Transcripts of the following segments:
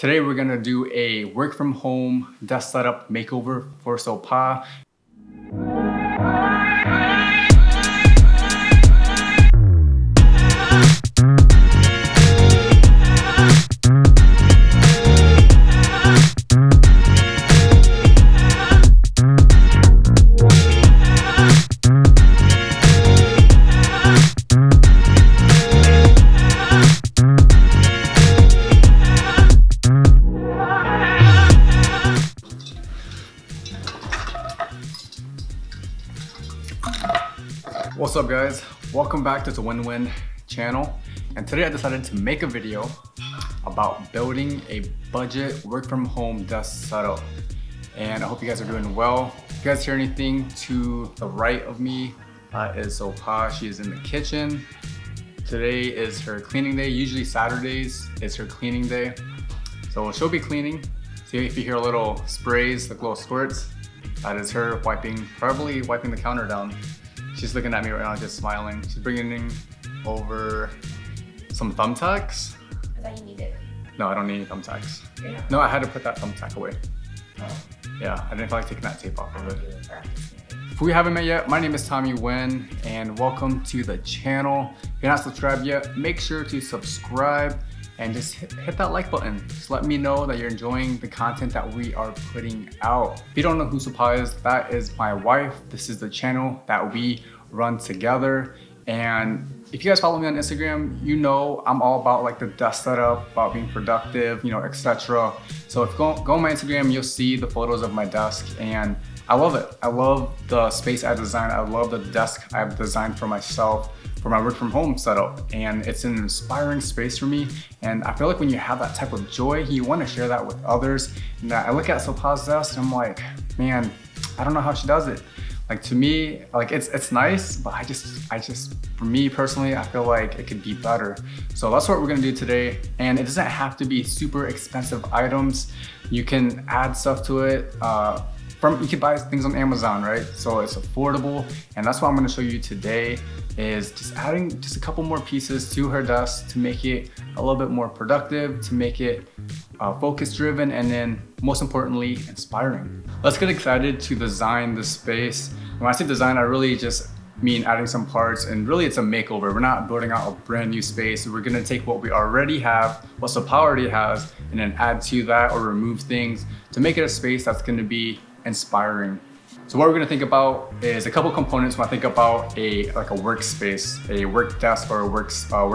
Today we're gonna do a work from home desk setup makeover for Sopha. What's up guys? Welcome back to the WinWin channel. And today I decided to make a video about building a budget work from home desk setup. And I hope you guys are doing well. If you guys hear anything to the right of me, is Sopha. She is in the kitchen. Today is her cleaning day. Usually Saturdays is her cleaning day. So she'll be cleaning. See if you hear little sprays, like little squirts, that is her probably wiping the counter down. She's looking at me right now, just smiling. She's bringing over some thumbtacks. I thought you needed. No, I don't need any thumbtacks. Yeah. No, I had to put that thumbtack away. Oh. Yeah, I didn't feel like taking that tape off of it. Practice. If we haven't met yet, my name is NGUYEN and welcome to the channel. If you're not subscribed yet, make sure to subscribe and just hit that like button. Just let me know that you're enjoying the content that we are putting out. If you don't know who Sopha is, that is my wife. This is the channel that we run together. And if you guys follow me on Instagram, you know I'm all about like the desk setup, about being productive, etc. So if you go on my Instagram, you'll see the photos of my desk and I love it. I love the space I designed. I love the desk I've designed for myself for my work from home setup. And it's an inspiring space for me. And I feel like when you have that type of joy, you want to share that with others. And I look at Sopha's desk and I'm like, man, I don't know how she does it. Like to me, like it's nice, but I just, for me personally, I feel like it could be better. So that's what we're gonna do today. And it doesn't have to be super expensive items. You can add stuff to it. You can buy things on Amazon, right? So it's affordable. And that's what I'm gonna show you today is just adding just a couple more pieces to her desk to make it a little bit more productive, to make it focus driven, and then most importantly, inspiring. Let's get excited to design the space. When I say design, I really just mean adding some parts, and really it's a makeover. We're not building out a brand new space. We're gonna take what we already have, what Sopha already has, and then add to that or remove things to make it a space that's gonna be inspiring. So what we're gonna think about is a couple components when I think about a workspace, a work desk, or a work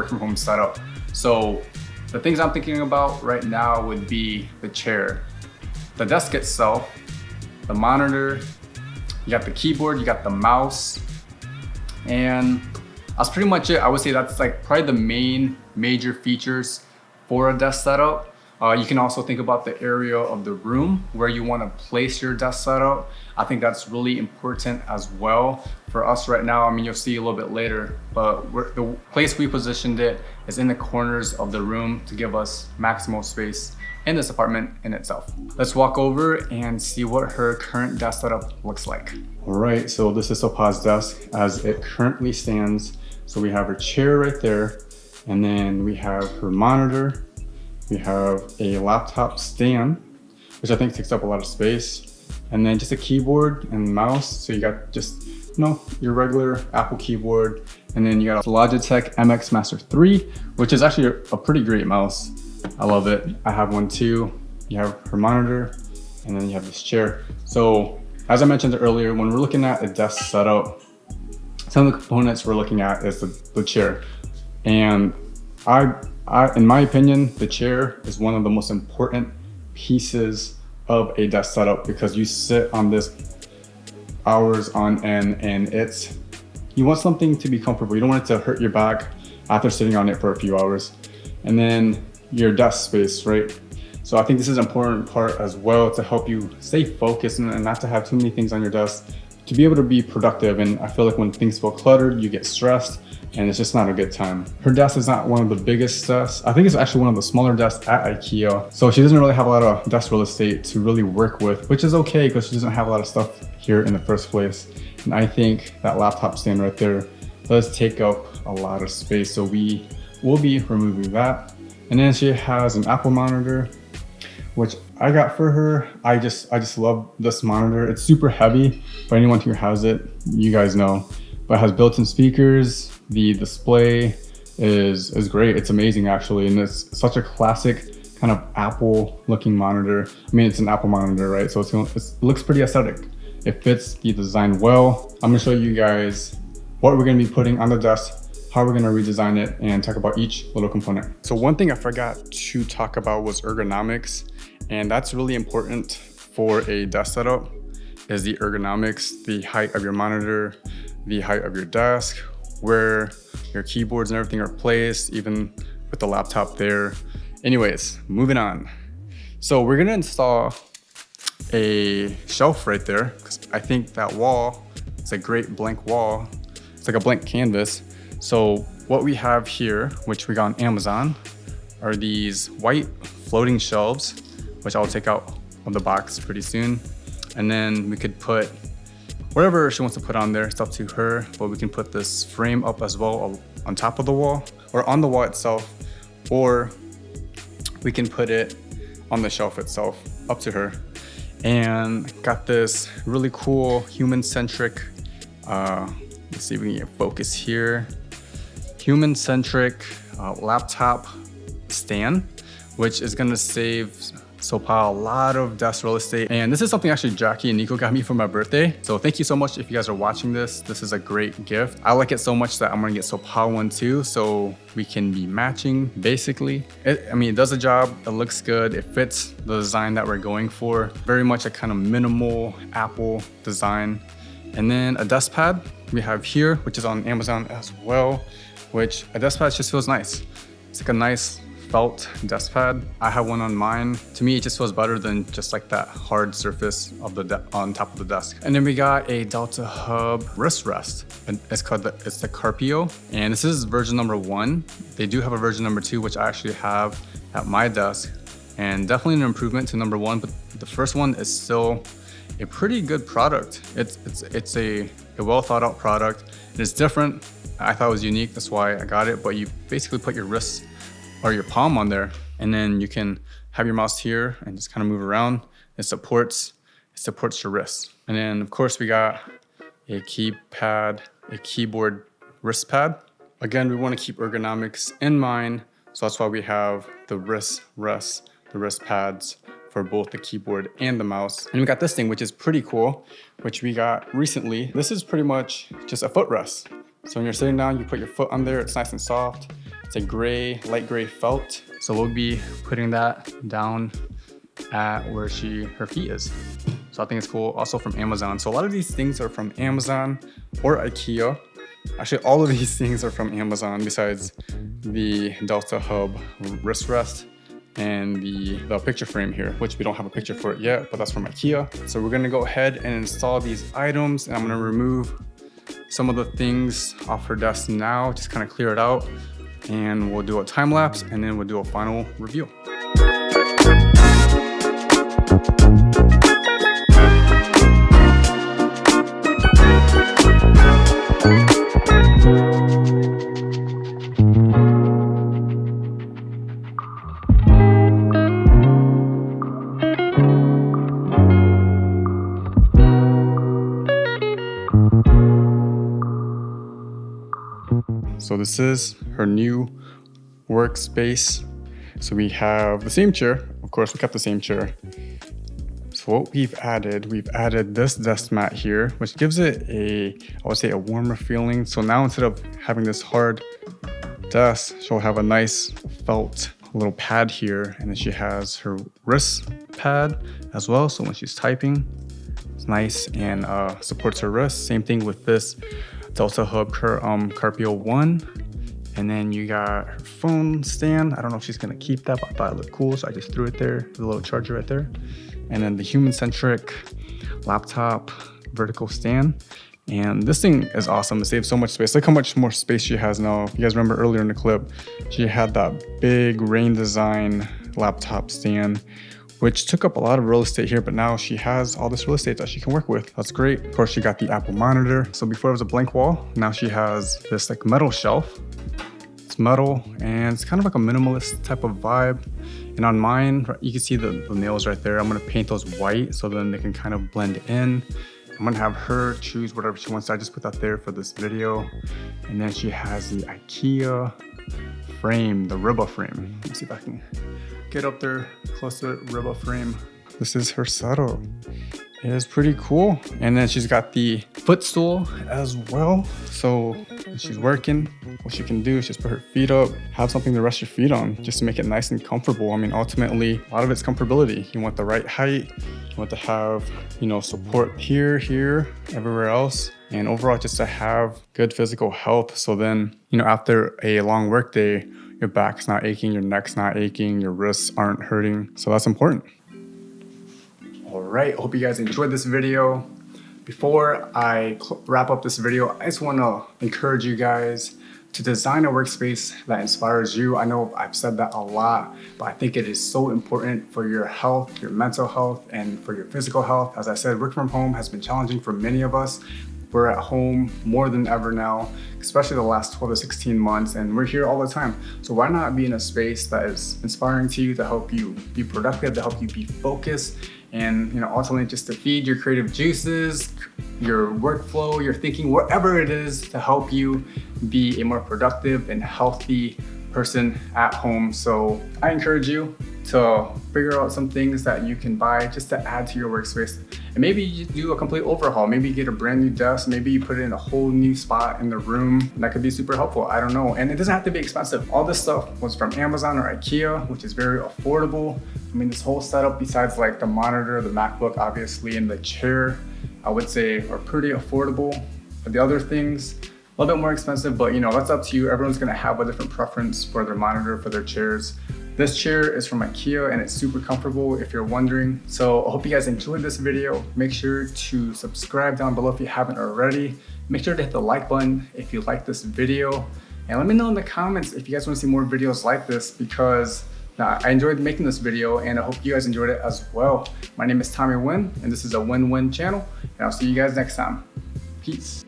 from home setup. So the things I'm thinking about right now would be the chair, the desk itself, the monitor, you got the keyboard, you got the mouse, and that's pretty much it. I would say that's like probably the main major features for a desk setup. You can also think about the area of the room where you want to place your desk setup. I think that's really important as well. For us right now, I mean, you'll see a little bit later, but the place we positioned it is in the corners of the room to give us maximal space in this apartment in itself. Let's walk over and see what her current desk setup looks like. All right, so this is Sopha's desk as it currently stands. So we have her chair right there, and then we have her monitor. We have a laptop stand, which I think takes up a lot of space. And then just a keyboard and mouse. So you got just, your regular Apple keyboard. And then you got a Logitech MX Master 3, which is actually a pretty great mouse. I love it. I have one too. You have her monitor, and then you have this chair. So as I mentioned earlier, when we're looking at a desk setup, some of the components we're looking at is the chair. And in my opinion, the chair is one of the most important pieces of a desk setup because you sit on this hours on end and you want something to be comfortable. You don't want it to hurt your back after sitting on it for a few hours. And then your desk space, right? So I think this is an important part as well to help you stay focused and not to have too many things on your desk, to be able to be productive. And I feel like when things feel cluttered, you get stressed, and it's just not a good time. Her desk is not one of the biggest desks. I think it's actually one of the smaller desks at IKEA. So she doesn't really have a lot of desk real estate to really work with, which is okay because she doesn't have a lot of stuff here in the first place. And I think that laptop stand right there does take up a lot of space. So we will be removing that. And then she has an Apple monitor. which I got for her. I just love this monitor. It's super heavy. For anyone who has it, you guys know. But it has built-in speakers. The display is great. It's amazing actually, and it's such a classic kind of Apple looking monitor. I mean, it's an Apple monitor, right? So it looks pretty aesthetic. It fits the design well. I'm gonna show you guys what we're gonna be putting on the desk, how we're gonna redesign it, and talk about each little component. So one thing I forgot to talk about was ergonomics, and that's really important for a desk setup, is the ergonomics, the height of your monitor, the height of your desk, where your keyboards and everything are placed, even with the laptop there. Anyways, moving on. So we're gonna install a shelf right there, because I think that wall is a great blank wall. It's like a blank canvas. So what we have here, which we got on Amazon, are these white floating shelves, which I'll take out of the box pretty soon. And then we could put whatever she wants to put on there. It's up to her, but we can put this frame up as well on top of the wall, or on the wall itself, or we can put it on the shelf itself, up to her. And got this really cool human-centric, let's see if we can focus here, human-centric laptop stand, which is gonna save Sopha a lot of desk real estate. And this is something actually Jackie and Nico got me for my birthday. So thank you so much if you guys are watching this. This is a great gift. I like it so much that I'm gonna get Sopha one too, so we can be matching basically. I mean, it does the job, it looks good, it fits the design that we're going for. Very much a kind of minimal Apple design. And then a desk pad we have here, which is on Amazon as well, which a desk pad just feels nice. It's like a nice felt desk pad. I have one on mine. To me, it just feels better than just like that hard surface of on top of the desk. And then we got a Delta Hub wrist rest. And it's the Carpio. And this is version number 1. They do have a version number 2, which I actually have at my desk. And definitely an improvement to number 1, but the first one is still a pretty good product. It's a well thought out product. It's different. I thought it was unique, that's why I got it. But you basically put your wrist or your palm on there, and then you can have your mouse here and just kind of move around. It supports your wrist. And then of course we got a keyboard wrist pad. Again, we want to keep ergonomics in mind, so that's why we have the wrist pads for both the keyboard and the mouse. And we got this thing, which is pretty cool, which we got recently. This is pretty much just a footrest. So when you're sitting down, you put your foot on there, it's nice and soft. It's a light gray felt. So we'll be putting that down at where her feet is. So I think it's cool, also from Amazon. So a lot of these things are from Amazon or IKEA. Actually, all of these things are from Amazon besides the Delta Hub wrist rest and the picture frame here, which we don't have a picture for it yet, but that's from IKEA. So we're gonna go ahead and install these items, and I'm gonna remove some of the things off her desk now, just kind of clear it out. And we'll do a time lapse, and then we'll do a final review. So this is her new workspace. So we have the same chair. Of course, we kept the same chair. So what we've added this desk mat here, which gives it I would say a warmer feeling. So now instead of having this hard desk, she'll have a nice felt little pad here. And then she has her wrist pad as well. So when she's typing, it's nice and supports her wrist. Same thing with this Delta Hub Carpio 1. And then you got her phone stand. I don't know if she's gonna keep that, but I thought it looked cool, so I just threw it there, the little charger right there. And then the human-centric laptop vertical stand. And this thing is awesome. It saves so much space. Look how much more space she has now. If you guys remember earlier in the clip, she had that big Rain Design laptop stand, which took up a lot of real estate here, but now she has all this real estate that she can work with. That's great. Of course, she got the Apple monitor. So before it was a blank wall, now she has this like metal shelf. It's metal and it's kind of like a minimalist type of vibe. And And on mine, you can see the nails right there. I'm gonna paint those white so then they can kind of blend in. I'm gonna have her choose whatever she wants. I just put that there for this video. And then she has the IKEA frame, the Ribba frame. Let's see if I can get up there close to it, Ribba frame. This is her setup. It is pretty cool. And then she's got the footstool as well. So when she's working, what she can do is just put her feet up, have something to rest your feet on, just to make it nice and comfortable. I mean, ultimately, a lot of it's comfortability. You want the right height. You want to have, you know, support here, everywhere else. And overall, just to have good physical health. So then, you know, after a long work day, your back's not aching, your neck's not aching, your wrists aren't hurting. So that's important. All right, hope you guys enjoyed this video. Before I wrap up this video, I just want to encourage you guys to design a workspace that inspires you. I know I've said that a lot, but I think it is so important for your health, your mental health, and for your physical health. As I said, work from home has been challenging for many of us. We're at home more than ever now, especially the last 12 to 16 months, and we're here all the time. So why not be in a space that is inspiring to you, to help you be productive, to help you be focused, and, you know, ultimately just to feed your creative juices, your workflow, your thinking, whatever it is to help you be a more productive and healthy person at home. So I encourage you to figure out some things that you can buy just to add to your workspace. And maybe you do a complete overhaul. Maybe you get a brand new desk. Maybe you put it in a whole new spot in the room. That could be super helpful. I don't know. And it doesn't have to be expensive. All this stuff was from Amazon or IKEA, which is very affordable. I mean, this whole setup, besides like the monitor, the MacBook, obviously, and the chair, I would say are pretty affordable. But the other things, a little bit more expensive, but you know, that's up to you. Everyone's gonna have a different preference for their monitor, for their chairs. This chair is from IKEA and it's super comfortable if you're wondering. So I hope you guys enjoyed this video. Make sure to subscribe down below if you haven't already. Make sure to hit the like button if you like this video. And let me know in the comments if you guys want to see more videos like this, because I enjoyed making this video and I hope you guys enjoyed it as well. My name is Tommy Nguyen and this is a win-win channel, and I'll see you guys next time. Peace.